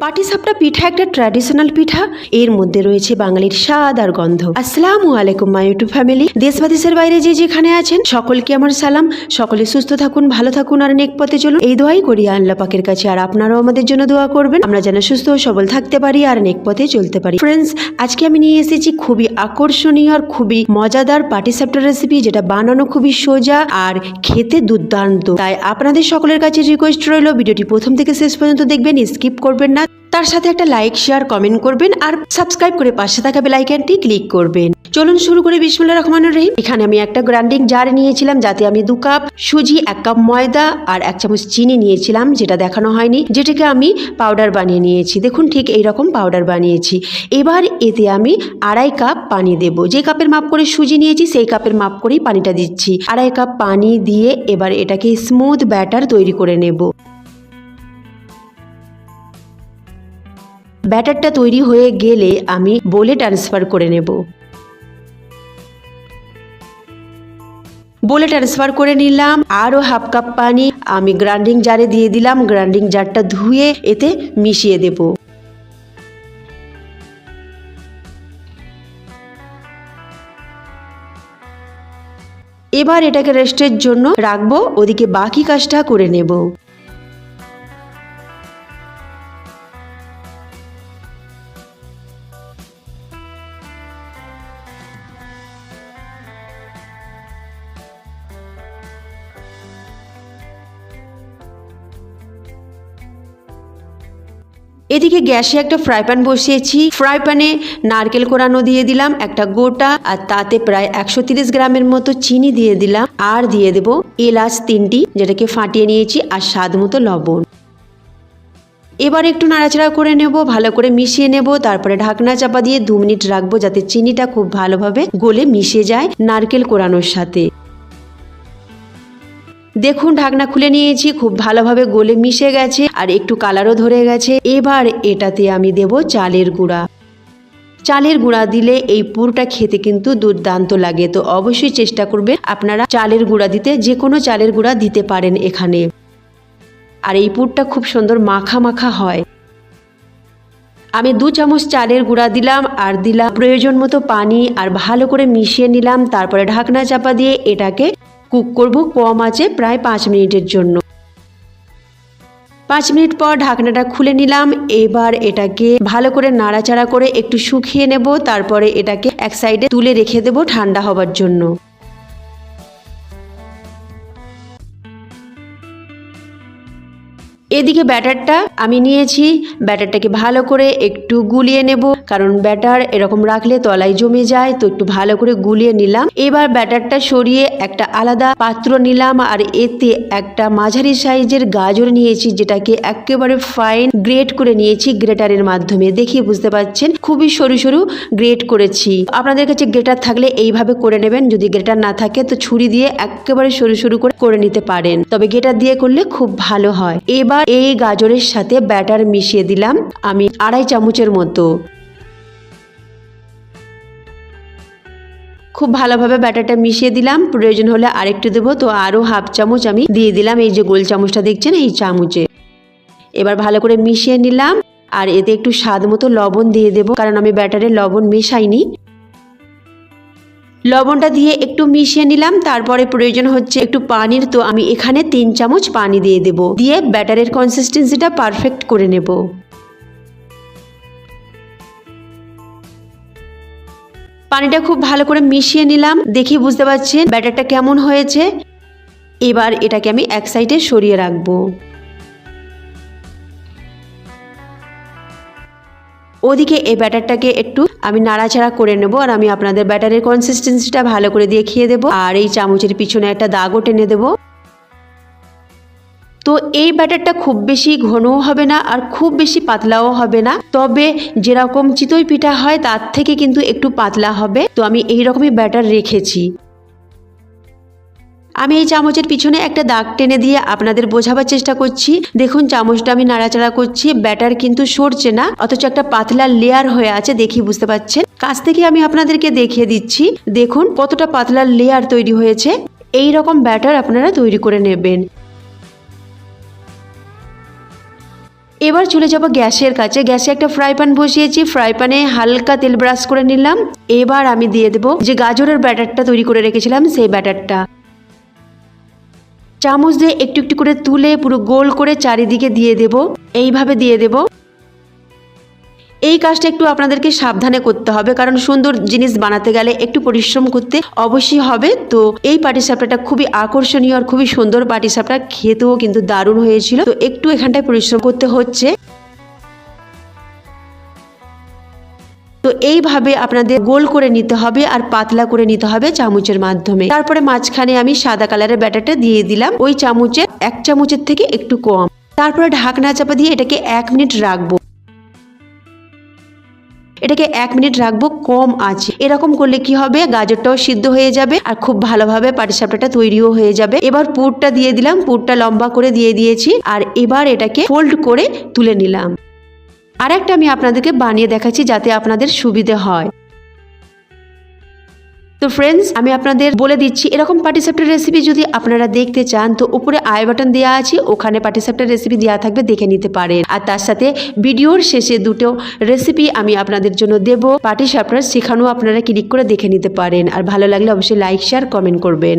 পাটিসাপটা পিঠা একটা ট্র্যাডিশনাল পিঠা। এর মধ্যে রয়েছে বাঙালির স্বাদ আর গন্ধ। আসসালামু আলাইকুম মাই ইউটিউব ফ্যামিলি। দেশ বা দেশের বাইরে যে যেখানে আছেন সকলকে আমার সালাম। সকলে সুস্থ থাকুন, ভালো থাকুন আর নেক পথে চলুন, এই দোয়াই করি আল্লাহ পাকের কাছে। আর আপনারাও আমাদের জন্য দোয়া করবেন, আমরা যেন সুস্থ ও সবল থাকতে পারি আর নেক পথে চলতে পারি। ফ্রেন্ডস, আজকে আমি নিয়ে এসেছি খুবই আকর্ষণীয় আর খুবই মজাদার পাটিসাপটা রেসিপি, যেটা বানানো খুবই সোজা আর খেতে দুর্দান্ত। তাই আপনাদের সকলের কাছে রিকোয়েস্ট রইল, ভিডিওটি প্রথম থেকে শেষ পর্যন্ত দেখবেন, স্কিপ করবেন না। তার সাথে একটা লাইক, শেয়ার, কমেন্ট করবেন আর সাবস্ক্রাইব করে পাশে থাকা বেল আইকনটি ক্লিক করবেন। চলুন শুরু করে বিসমিল্লাহির রহমানির রহিম। এখানে আমি একটা গ্রাইন্ডিং জার নিয়েছিলাম, যাতে আমি 2 কাপ সুজি, 1 কাপ ময়দা আর 1 চামচ চিনি নিয়েছিলাম, যেটা দেখানো হয়নি, যেটাকে আমি পাউডার বানিয়ে নিয়েছি। দেখুন ঠিক এইরকম পাউডার বানিয়েছি। এবার এতে আমি 2.5 কাপ পানি দেব। যে কাপের মাপ করে সুজি নিয়েছি সেই কাপের মাপ করেই পানিটা দিচ্ছি। 2.5 কাপ পানি দিয়ে এবার এটাকে স্মুথ ব্যাটার তৈরি করে নেব। ব্যাটারটা তৈরি হয়ে গেলে আমি বোলে ট্রান্সফার করে নেব। বোলে ট্রান্সফার করে নিলাম। আরও 1/2 কাপ পানি আমি গ্রাইন্ডিং জারে দিয়ে দিলাম। গ্রাইন্ডিং জারটা ধুয়ে এতে মিশিয়ে দেব। এবার এটাকে রেস্টের জন্য রাখবো, ওদিকে বাকি কাজটা করে নেব। এদিকে গ্যাসে একটা ফ্রাই প্যান বসিয়েছি। ফ্রাই প্যানে নারকেল কোরানো দিয়ে দিলাম একটা গোটা, আর তাতে প্রায় 130 গ্রামের মতো চিনি দিয়ে দিলাম, আর দিয়ে দেব এলাচ 3টি, যেটাকে ফাটিয়ে নিয়েছি, আর স্বাদ মতো লবণ। এবার একটু নাড়াচাড়া করে নেব, ভালো করে মিশিয়ে নেব। তারপরে ঢাকনা চাপা দিয়ে 2 মিনিট রাখবো, যাতে চিনিটা খুব ভালোভাবে গলে মিশে যায় নারকেল কোরানোর সাথে। দেখুন ঢাকনা খুলে নিয়েছি, খুব ভালোভাবে গলে মিশে গেছে আর একটু কালারও ধরে গেছে। এবার এটাতে আমি দেব চালের গুঁড়া। চালের গুঁড়া দিলে এই পুরটা খেতে কিন্তু দুর্দান্ত লাগে, তো অবশ্যই চেষ্টা করবেন আপনারা চালের গুঁড়া দিতে। যে কোনো চালের গুঁড়া দিতে পারেন এখানে। আর এই পুরটা খুব সুন্দর মাখা মাখা হয়। আমি 2 চামচ চালের গুঁড়া দিলাম আর দিলাম প্রয়োজন মতো পানি, আর ভালো করে মিশিয়ে নিলাম। তারপরে ঢাকনা চাপা দিয়ে এটাকে কুক করব কম আঁচে প্রায় 5 মিনিটের জন্য। 5 মিনিট পর ঢাকনাটা খুলে নিলাম। এবার এটাকে ভালো করে নাড়াচাড়া করে একটু শুকিয়ে নেব। তারপরে এটাকে এক সাইডে তুলে রেখে দেব ঠান্ডা হবার জন্য। এদিকে ব্যাটারটা আমি নিয়েছি, ব্যাটারটাকে ভালো করে একটু গুলিয়ে নেব, কারণ ব্যাটার এরকম রাখলে তলায় জমে যায়, তো একটু ভালো করে গুলিয়ে নিলাম। এবার ব্যাটারটা সরিয়ে একটা আলাদা পাত্র নিলাম, আর এতে একটা মাঝারি সাইজের গাজর নিয়েছি, যেটাকে একেবারে ফাইন গ্রেট করে নিয়েছি গ্রেটারের মাধ্যমে। দেখিয়ে বুঝতে পারছেন খুবই সরু সরু গ্রেট করেছি। আপনাদের কাছে গ্রেটার থাকলে এইভাবে করে নেবেন, যদি গ্রেটার না থাকে তো ছুরি দিয়ে একেবারে সরু সরু করে নিতে পারেন, তবে গ্রেটার দিয়ে করলে খুব ভালো হয়। এবার এই গাজরের সাথে ব্যাটার মিশিয়ে দিলাম আমি 2.5 চামচের মতো। খুব ভালোভাবে ব্যাটারটা মিশিয়ে দিলাম। প্রয়োজন হলে আরেকটু দেবো, তো আরও 1/2 চামচ আমি দিয়ে দিলাম এই যে গোল চামচটা দেখছেন এই চামচে। এবার ভালো করে মিশিয়ে নিলাম, আর এতে একটু স্বাদ মতো লবণ দিয়ে দেব, কারণ আমি ব্যাটারে লবণ মেশাইনি। লবণটা দিয়ে একটু মিশিয়ে নিলাম। তারপরে প্রয়োজন হচ্ছে একটু পানির, তো আমি এখানে 3 চামচ পানি দিয়ে দেব, দিয়ে ব্যাটারের কনসিস্টেন্সিটা পারফেক্ট করে নেব। পানিটা খুব ভালো করে মিশিয়ে নিলাম। দেখি বুঝতে পারছেন ব্যাটারটা কেমন হয়েছে। এবার এটাকে আমি এক সাইডে সরিয়ে রাখবো। ওদিকে এই ব্যাটারটাকে একটু আমি নাড়াচাড়া করে নেব, আর আমি আপনাদের ব্যাটারের কনসিস্টেন্সিটা ভালো করে দেখিয়ে দেব, আর এই চামচের পিছনে একটা দাগও টেনে দেব। তো এই ব্যাটারটা খুব বেশি ঘনও হবে না আর খুব বেশি পাতলাও হবে না, তবে যেরকম চিতই পিঠা হয় তার থেকে কিন্তু একটু পাতলা হবে। তো আমি এই রকমই ব্যাটার রেখেছি। আমি এই চামচের পিছনে একটা দাগ টেনে দিয়ে আপনাদের বোঝাবার চেষ্টা করছি। দেখুন চামচটা আমি নাড়াচাড়া করছি, ব্যাটার কিন্তু সরছে না, অথচ একটা পাতলা লেয়ার হয়ে আছে। দেখি বুঝতে পারছেন, কাছ থেকে আমি আপনাদেরকে দেখিয়ে দিচ্ছি। দেখুন কতটা পাতলা লেয়ার তৈরি হয়েছে। এই রকম ব্যাটার আপনারা তৈরি করে নেবেন। এবার চলে যাব গ্যাসের কাছে। গ্যাসে একটা ফ্রাই প্যান বসিয়েছি, ফ্রাই প্যানে হালকা তেল ব্রাশ করে নিলাম। এবার আমি দিয়ে দেব যে গাজরের ব্যাটারটা তৈরি করে রেখেছিলাম সেই ব্যাটারটা। চামচ দিয়ে একটু একটু করে তুলে পুরো গোল করে চারিদিকে দিয়ে দেব, এইভাবে দিয়ে দেব। এই কাজটা একটু আপনাদেরকে সাবধানে করতে হবে, কারণ সুন্দর জিনিস বানাতে গেলে একটু পরিশ্রম করতে অবশ্যই হবে। তো এই পাটিসাপটাটা খুবই আকর্ষণীয় আর খুবই সুন্দর পাটিসাপটা, খেতেও কিন্তু দারুণ হয়েছিল। তো একটু এখানটায় পরিশ্রম করতে হচ্ছে। তো এইভাবে আপনাদের গোল করে নিতে হবে আর পাতলা করে নিতে হবে চামচের মাধ্যমে। তারপরে মাঝখানে আমি সাদা কালারের ব্যাটারটা দিয়ে দিলাম, ওই চামচের 1 চামচের থেকে একটু কম। তারপরে ঢাকনা চাপা দিয়ে এটাকে 1 মিনিট রাখবো। এটাকে 1 মিনিট রাখবো কম আঁচে। এরকম করলে কি হবে, গাজরটাও সিদ্ধ হয়ে যাবে আর খুব ভালোভাবে পাটিসাপটাটা তৈরিও হয়ে যাবে। এবার পুরটা দিয়ে দিলাম, পুরটা লম্বা করে দিয়ে দিয়েছি। আর এবার এটাকে ফোল্ড করে তুলে নিলাম। আর একটা আমি আপনাদেরকে বানিয়ে দেখাচ্ছি যাতে আপনাদের সুবিধে হয়। তো ফ্রেন্ডস, আমি আপনাদের বলে দিচ্ছি, এরকম পাটিসাপটার রেসিপি যদি আপনারা দেখতে চান তো উপরে আই বাটন দেওয়া আছে, ওখানে পাটিসাপটার রেসিপি দেওয়া থাকবে, দেখে নিতে পারেন। আর তার সাথে ভিডিওর শেষে দুটো রেসিপি আমি আপনাদের জন্য দেব পাটিসাপটার, সেখানেও আপনারা ক্লিক করে দেখে নিতে পারেন। আর ভালো লাগলে অবশ্যই লাইক শেয়ার কমেন্ট করবেন।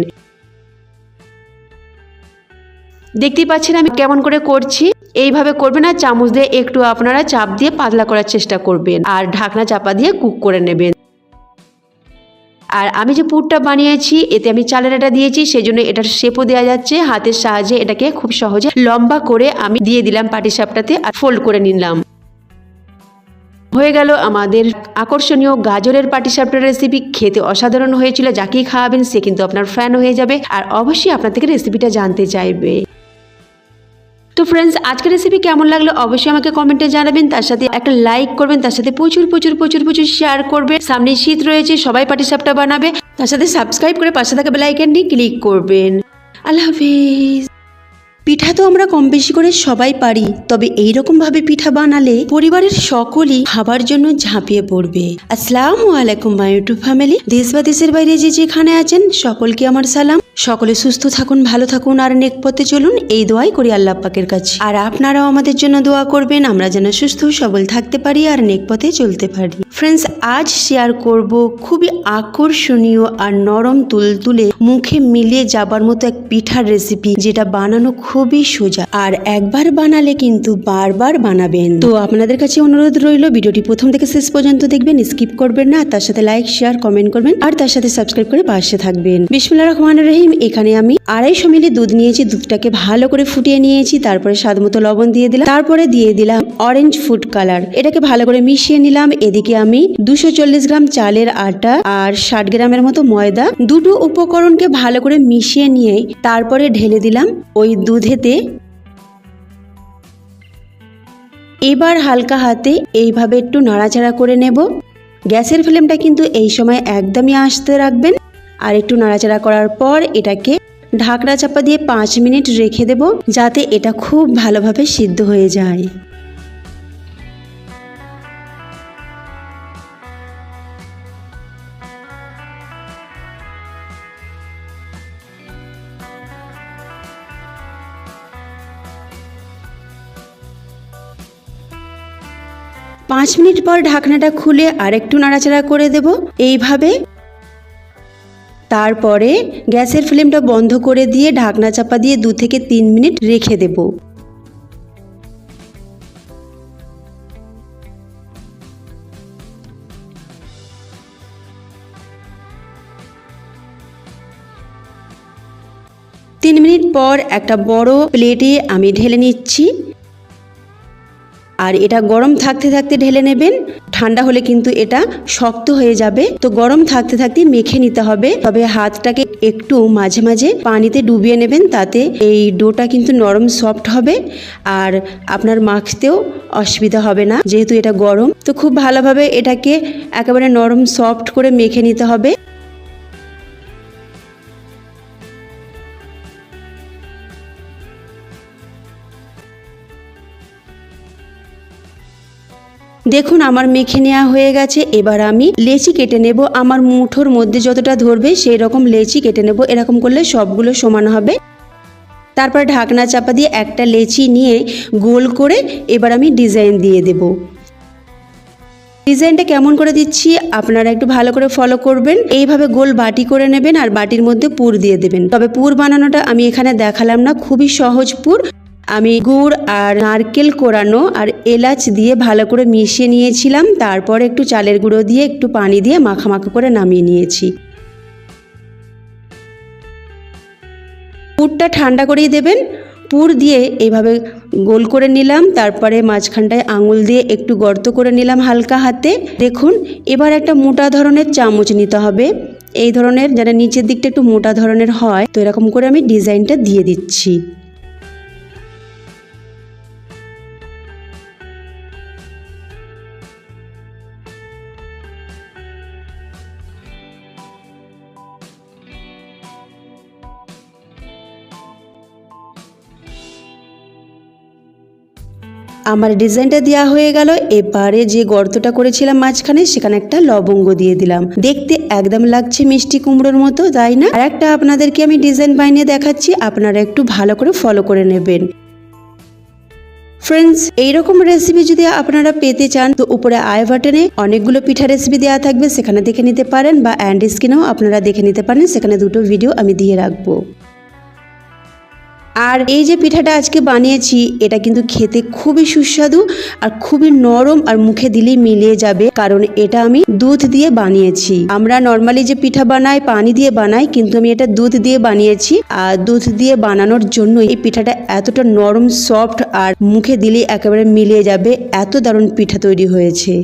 দেখতেই পাচ্ছেন আমি কেমন করে করছি। এইভাবে করবেন আর চামচ দিয়ে একটু আপনারা চাপ দিয়ে পাতলা করার চেষ্টা করবেন আর ঢাকনা চাপা দিয়ে কুক করে নেবেন। আর আমি যে পুরটা বানিয়েছি এতে আমি চালের আটা দিয়েছি, সেই জন্য এটার শেপও দেওয়া যাচ্ছে। হাতের সাহায্যে এটাকে খুব সহজে লম্বা করে আমি দিয়ে দিলাম পাটিসাপটাতে আর ফোল্ড করে নিলাম। হয়ে গেল আমাদের আকর্ষণীয় গাজরের পাটিসাপটার রেসিপি। খেতে অসাধারণ হয়েছিল, যাকেই খাওয়াবেন সে কিন্তু আপনার ফ্যান হয়ে যাবে আর অবশ্যই আপনার থেকে রেসিপিটা জানতে চাইবে। তো ফ্রেন্ডস, আজকের রেসিপি কেমন লাগলো অবশ্যই আমাকে কমেন্টে জানাবেন। তার সাথে একটা লাইক করবেন, তার সাথে প্রচুর প্রচুর প্রচুর প্রচুর শেয়ার করবেন। সামনে শীত রয়েছে, সবাই পাটিসাপটা বানাবে। তার সাথে সাবস্ক্রাইব করে পাশে থাকা বেল আইকনটি ক্লিক করবেন। আল্লাহ হাফেজ। পিঠা তো আমরা কম বেশি করে সবাই পারি, তবে এইরকম ভাবে পিঠা বানালে পরিবারের সকলেই খাবার জন্য ঝাঁপিয়ে পড়বে। আসসালামু আলাইকুম মাই ইউটিউব ফ্যামিলি। দেশ বা দেশের বাইরে যে যেখানে আছেন সকলকে আমার সালাম। সকলে সুস্থ থাকুন, ভালো থাকুন আর নেক পথে চলুন, এই দোয়াই করি আল্লাহ পাকের কাছে। আর আপনারাও আমাদের জন্য দোয়া করবেন, আমরা যেন সুস্থ সবল থাকতে পারি আর নেক পথে চলতে পারি। ফ্রেন্ডস, আজ শেয়ার করব খুবই আকর্ষণীয় আর নরম তুলতুলে মুখে মিলিয়ে যাবার মতো এক পিঠার রেসিপি, যেটা বানানো খুবই সোজা আর একবার বানালে কিন্তু বারবার বানাবেন। তো আপনাদের কাছে অনুরোধ রইল, ভিডিওটি প্রথম থেকে শেষ পর্যন্ত দেখবেন, স্কিপ করবেন না। তার সাথে লাইক শেয়ার কমেন্ট করবেন আর তার সাথে সাবস্ক্রাইব করে পাশে থাকবেন। বিসমিল্লাহির রহমানির রহিম। এখানে আমি 250 মিলি দুধ নিয়েছি, দুধটাকে ভালো করে ফুটিয়ে নিয়েছি। তারপরে স্বাদ মতো লবণ দিয়ে দিলাম, তারপরে দিয়ে দিলাম অরেঞ্জ ফুড কালার। এটাকে ভালো করে মিশিয়ে নিলাম। এদিকে আমি 240 গ্রাম চালের আটা আর 60 গ্রামের মতো ময়দা, দুটো উপকরণকে ভালো করে মিশিয়ে নিয়ে তারপরে ঢেলে দিলাম ওই দুধেতে। এবার হালকা হাতে এইভাবে একটু নাড়াচাড়া করে নেব। গ্যাসের ফ্লেমটা কিন্তু এই সময় একদমই আস্তে রাখবেন। আর একটু নাড়াচাড়া করার পর এটাকে ঢাকনা চাপা দিয়ে 5 মিনিট রেখে দেব, যাতে এটা খুব ভালোভাবে সিদ্ধ হয়ে যায়। পাঁচ মিনিট পর ঢাকনাটা খুলে আরেকটু নাড়াচাড়া করে দেব এইভাবে। তারপরে গ্যাসের ফ্লেমটা বন্ধ করে দিয়ে ঢাকনা চাপা দিয়ে 2 থেকে 3 মিনিট রেখে দেব। তিন মিনিট পর একটা বড় প্লেটে আমি ঢেলে নিচ্ছি। আর এটা গরম থাকতে থাকতে ঢেলে নেবেন, ঠান্ডা হলে কিন্তু এটা শক্ত হয়ে যাবে। তো গরম থাকতে থাকতে মেখে নিতে হবে। তবে হাতটাকে একটু মাঝে মাঝে পানিতে ডুবিয়ে নেবেন, তাতে এই ডোটা কিন্তু নরম সফট হবে আর আপনার মাখতেও অসুবিধা হবে না, যেহেতু এটা গরম। তো খুব ভালোভাবে এটাকে একেবারে নরম সফট করে মেখে নিতে হবে। দেখুন আমার মেখে নেওয়া হয়ে গেছে। এবার আমি লেচি কেটে নেব। আমার মুঠোর মধ্যে যতটা ধরবে সেই রকম লেচি কেটে নেব। এরকম করলে সবগুলো সমান হবে। তারপর ঢাকনা চাপা দিয়ে একটা লেচি নিয়ে গোল করে এবার আমি ডিজাইন দিয়ে দেব। ডিজাইনটা কেমন করে দিচ্ছি আপনারা একটু ভালো করে ফলো করবেন। এইভাবে গোল বাটি করে নেবেন আর বাটির মধ্যে পুর দিয়ে দেবেন। তবে পুর বানানোটা আমি এখানে দেখালাম না, খুবই সহজ পুর। আমি গুড় আর নারকেল কোরানো আর এলাচ দিয়ে ভালো করে মিশিয়ে নিয়েছিলাম, তারপর একটু চালের গুঁড়ো দিয়ে একটু পানি দিয়ে মাখামাখা করে নামিয়ে নিয়েছি। পুরটা ঠান্ডা করেই দেবেন। পুর দিয়ে এইভাবে গোল করে নিলাম, তারপরে মাঝখানটায় আঙুল দিয়ে একটু গর্ত করে নিলাম হালকা হাতে। দেখুন এবার একটা মোটা ধরনের চামচ নিতে হবে, এই ধরনের যেটা নিচের দিকটা একটু মোটা ধরনের হয়। তো এরকম করে আমি ডিজাইনটা দিয়ে দিচ্ছি। আমার ডিজাইনটা দেওয়া হয়ে গেল। এবারে যে গর্তটা করেছিলাম মাঝখানে সেখানে একটা লবঙ্গ দিয়ে দিলাম। দেখতে একদম লাগছে মিষ্টি কুমড়োর মতো, তাই না? আর একটা আপনাদেরকে আমি ডিজাইন বানিয়ে দেখাচ্ছি, আপনারা একটু ভালো করে ফলো করে নেবেন। ফ্রেন্ডস, এইরকম রেসিপি যদি আপনারা পেতে চান তো উপরে আই বাটনে অনেকগুলো পিঠা রেসিপি দেওয়া থাকবে, সেখানে দেখে নিতে পারেন, বা এন্ড স্ক্রিনেও আপনারা দেখে নিতে পারেন, সেখানে দুটো ভিডিও আমি দিয়ে রাখবো। আর এই যে পিঠাটা আজকে বানিয়েছি এটা কিন্তু খেতে খুবই সুস্বাদু আর খুবই নরম, আর মুখে দিলেই মিলিয়ে যাবে, কারণ এটা আমি দুধ দিয়ে বানিয়েছি। আমরা নর্মালি যে পিঠা বানাই পানি দিয়ে বানাই, কিন্তু আমি এটা দুধ দিয়ে বানিয়েছি। আর দুধ দিয়ে বানানোর জন্য এই পিঠাটা এতটা নরম সফট আর মুখে দিলেই একেবারে মিলিয়ে যাবে, এত দারুণ পিঠা তৈরি হয়েছে।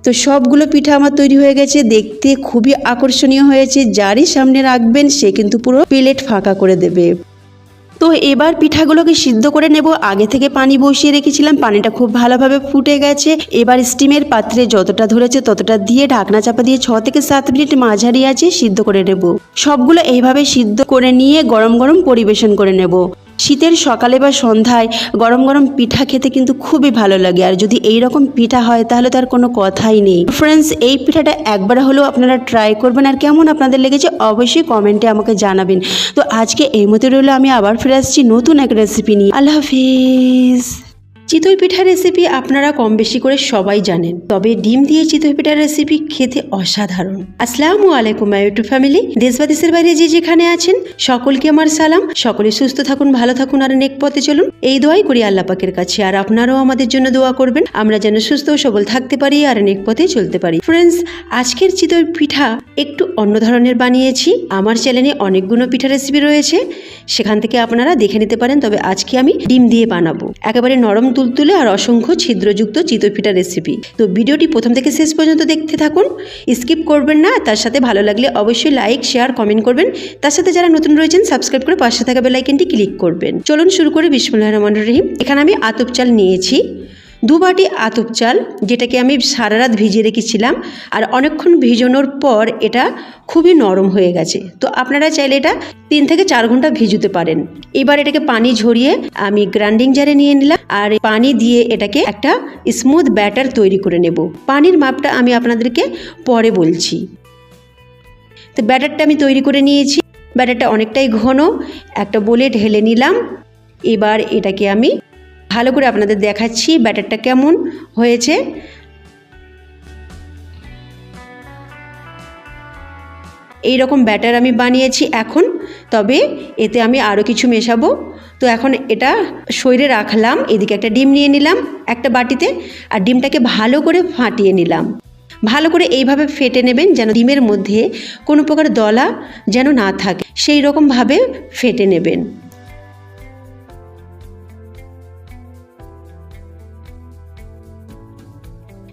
তো সবগুলো পিঠা আমার তৈরি হয়ে গেছে, দেখতে খুবই আকর্ষণীয় হয়েছে। যারই সামনে রাখবেন সে কিন্তু পুরো প্লেট ফাঁকা করে দেবে। তো এবার পিঠাগুলোকে সিদ্ধ করে নেব। আগে থেকে পানি বসিয়ে রেখেছিলাম, পানিটা খুব ভালোভাবে ফুটে গেছে। এবার স্টিমের পাত্রে যতটা ধরেছে ততটা দিয়ে ঢাকনা চাপা দিয়ে 6 থেকে 7 মিনিট মাঝারি আঁচে সিদ্ধ করে নেব। সবগুলো এইভাবে সিদ্ধ করে নিয়ে গরম গরম পরিবেশন করে নেব। শীতের সকালে বা সন্ধ্যায় গরম গরম পিঠা খেতে কিন্তু খুবই ভালো লাগে, আর যদি এই রকম পিঠা হয় তাহলে তার কোনো কথাই নেই। ফ্রেন্ডস, এই পিঠাটা একবার হলেও আপনারা ট্রাই করবেন, আর কেমন আপনাদের লেগেছে অবশ্যই কমেন্টে আমাকে জানাবেন। তো আজকে এই মতো রইলো, আমি আবার ফিরে আসছি নতুন এক রেসিপি নিয়ে। আল্লাহ হাফিজ। চিতই পিঠার রেসিপি আপনারা কম বেশি করে সবাই জানেন, তবে ডিম দিয়ে চিতই পিঠার রেসিপি খেতে অসাধারণ। আসসালামু আলাইকুম মাই ইউটিউব ফ্যামিলি। দেশ বা দেশের বাইরে যে যেখানে আছেন সকলকে আমার সালাম। সকলে সুস্থ থাকুন, ভালো থাকুন আর নেক পথে চলুন, এই দোয়াই করি আল্লাহ পাকের কাছে। আর আপনারাও আমাদের জন্য দোয়া করবেন, আমরা যেন সুস্থ ও সবল থাকতে পারি আর নেক পথে চলতে পারি। ফ্রেন্ডস, আজকের চিতই পিঠা একটু অন্য ধরনের বানিয়েছি। আমার চ্যানেলে অনেকগুলো পিঠা রেসিপি রয়েছে, সেখান থেকে আপনারা দেখে নিতে পারেন। তবে আজকে আমি ডিম দিয়ে বানাবো, একেবারে নরম তুলতুলে আর অসংখ্য ছিদ্রযুক্ত চিতই পিঠা রেসিপি। তো ভিডিওটি প্রথম থেকে শেষ পর্যন্ত দেখতে থাকুন, স্কিপ করবেন না। তার সাথে ভালো লাগলে অবশ্যই লাইক শেয়ার কমেন্ট করবেন। তার সাথে যারা নতুন রয়েছেন সাবস্ক্রাইব করে পাশে থাকা বেল আইকনটি ক্লিক করবেন। চলুন শুরু করে। বিসমিল্লাহির রহমানির রহিম। এখানে আমি আতপ চাল নিয়েছি 2 বাটি আতপ চাল, যেটাকে আমি সারা রাত ভিজিয়ে রেখেছিলাম। আর অনেকক্ষণ ভিজানোর পর এটা খুবই নরম হয়ে গেছে। তো আপনারা চাইলে এটা 3 থেকে 4 ঘন্টা ভিজুতে পারেন। এবার এটাকে পানি ঝরিয়ে আমি গ্রাইন্ডিং জারে নিয়ে নিলাম, আর পানি দিয়ে এটাকে একটা স্মুথ ব্যাটার তৈরি করে নেব। পানির মাপটা আমি আপনাদেরকে পরে বলছি। তো ব্যাটারটা আমি তৈরি করে নিয়েছি। ব্যাটারটা অনেকটাই ঘন, একটা বলে ঢেলে নিলাম। এবার এটাকে আমি ভালো করে আপনাদের দেখাচ্ছি ব্যাটারটা কেমন হয়েছে। এই রকম ব্যাটার আমি বানিয়েছি এখন। তবে এতে আমি আরও কিছু মেশাবো। তো এখন এটা সইরে রাখলাম। এদিকে একটা ডিম নিয়ে নিলাম একটা বাটিতে, আর ডিমটাকে ভালো করে ফাটিয়ে নিলাম। ভালো করে এইভাবে ফেটে নেবেন, যেন ডিমের মধ্যে কোনো প্রকার দলা যেন না থাকে, সেই রকমভাবে ফেটে নেবেন।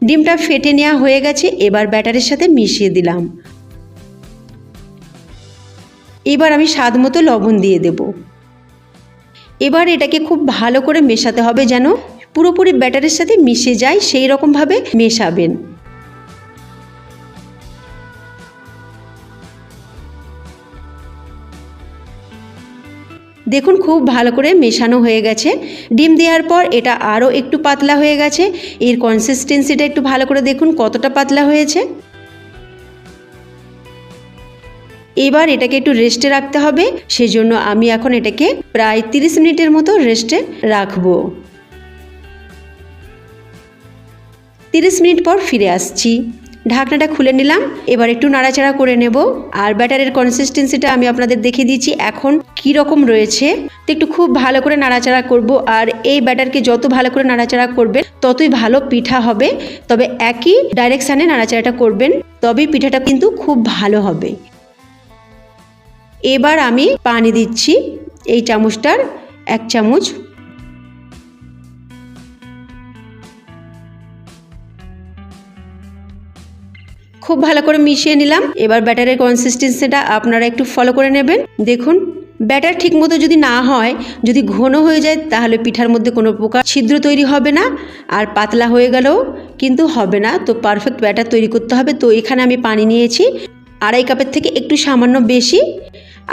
ডিমটা ফেটে নেওয়া হয়ে গেছে, এবার ব্যাটারের সাথে মিশিয়ে দিলাম। এবার আমি স্বাদ মতো লবণ দিয়ে দেব। এবার এটাকে খুব ভালো করে মেশাতে হবে, যেন পুরোপুরি ব্যাটারের সাথে মিশে যায়, সেই রকমভাবে মেশাবেন। দেখুন খুব ভালো করে মেশানো হয়ে গেছে। ডিম দেওয়ার পর এটা আরও একটু পাতলা হয়ে গেছে। এর কনসিস্টেন্সিটা একটু ভালো করে দেখুন কতটা পাতলা হয়েছে। এবার এটাকে একটু রেস্টে রাখতে হবে, সেজন্য আমি এখন এটাকে প্রায় 30 মিনিটের মতো রেস্টে রাখবো। 30 মিনিট পর ফিরে আসছি। ঢাকনাটা খুলে নিলাম, এবার একটু নাড়াচাড়া করে নেব। আর ব্যাটারের কনসিস্টেন্সিটা আমি আপনাদের দেখিয়ে দিচ্ছি এখন কি রকম রয়েছে। তো একটু খুব ভালো করে নাড়াচাড়া করব, আর এই ব্যাটারকে যত ভালো করে নাড়াচাড়া করবেন ততই ভালো পিঠা হবে। তবে একই ডাইরেকশানে নাড়াচাড়াটা করবেন, তবেই পিঠাটা কিন্তু খুব ভালো হবে। এবার আমি পানি দিচ্ছি, এই চামচটার 1 চামচ। খুব ভালো করে মিশিয়ে নিলাম। এবার ব্যাটারের কনসিস্টেন্সিটা আপনারা একটু ফলো করে নেবেন। দেখুন ব্যাটার ঠিক মতো যদি না হয়, যদি ঘন হয়ে যায়, তাহলে পিঠার মধ্যে কোনো প্রকার ছিদ্র তৈরি হবে না, আর পাতলা হয়ে গেলেও কিন্তু হবে না। তো পারফেক্ট ব্যাটার তৈরি করতে হবে। তো এখানে আমি পানি নিয়েছি 2.5 কাপের থেকে একটু সামান্য বেশি,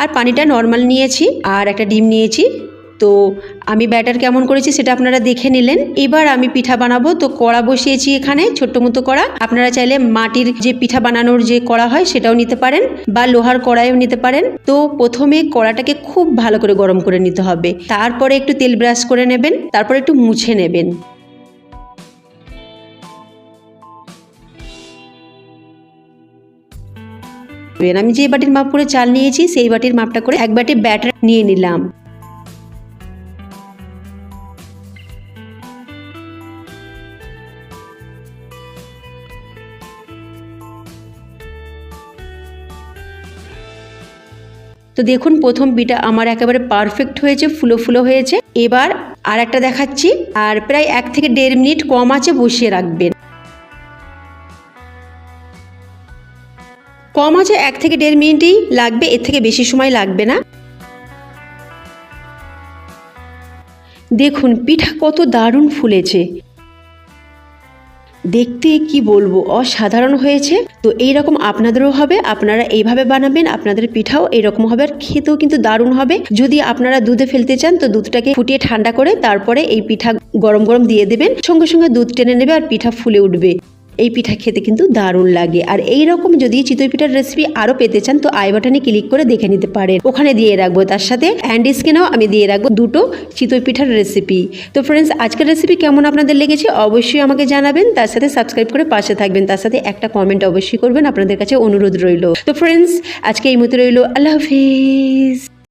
আর পানিটা নর্মাল নিয়েছি, আর একটা ডিম নিয়েছি। তো আমি ব্যাটার কেমন করেছি সেটা আপনারা দেখে নিলেন। এবার আমি পিঠা বানাবো। তো কড়া বসিয়েছি এখানে, ছোট্ট মতো কড়া। আপনারা চাইলে মাটির যে পিঠা বানানোর যে কড়া হয় সেটাও নিতে পারেন, বা লোহার কড়াইও নিতে পারেন। তো প্রথমে কড়াটাকে খুব ভালো করে গরম করে নিতে হবে, তারপরে একটু তেল ব্রাশ করে নেবেন, তারপরে একটু মুছে নেবেন। আমি যে বাটির মাপ করে চাল নিয়েছি সেই বাটির মাপটা করে 1 বাটি ব্যাটার নিয়ে নিলাম। তো দেখুন প্রথম পিঠা আমার একেবারে পারফেক্ট হয়েছে, ফুলো ফুলো হয়েছে। এবার আর একটা দেখাচ্ছি, আর প্রায় 1 থেকে 1.5 মিনিট কম আঁচে বসিয়ে রাখবেন। কম আঁচে 1 থেকে 1.5 মিনিটই লাগবে, এর থেকে বেশি সময় লাগবে না। দেখুন পিঠা কত দারুণ ফুলেছে, দেখতে কি বলবো, অসাধারণ হয়েছে। তো এইরকম আপনাদেরও হবে, আপনারা এইভাবে বানাবেন, আপনাদের পিঠাও এরকম হবে, আর খেতেও কিন্তু দারুণ হবে। যদি আপনারা দুধে ফেলতে চান তো দুধটাকে ফুটিয়ে ঠান্ডা করে তারপরে এই পিঠা গরম গরম দিয়ে দেবেন, সঙ্গে সঙ্গে দুধ টেনে নেবে আর পিঠা ফুলে উঠবে। এই পিঠা খেতে কিন্তু দারুণ লাগে। আর এই রকম যদি চিতই পিঠার রেসিপি আরও পেতে চান তো আই বাটনে ক্লিক করে দেখে নিতে পারেন, ওখানে দিয়ে রাখবো। তার সাথে হ্যান্ড স্ক্রিনেও আমি দিয়ে রাখবো 2টো চিতই পিঠার রেসিপি। তো ফ্রেন্ডস আজকের রেসিপি কেমন আপনাদের লেগেছে অবশ্যই আমাকে জানাবেন, তার সাথে সাবস্ক্রাইব করে পাশে থাকবেন, তার সাথে একটা কমেন্ট অবশ্যই করবেন, আপনাদের কাছে অনুরোধ রইল। তো ফ্রেন্ডস আজকে এই মতো রইল, আল্লাহ হাফিজ।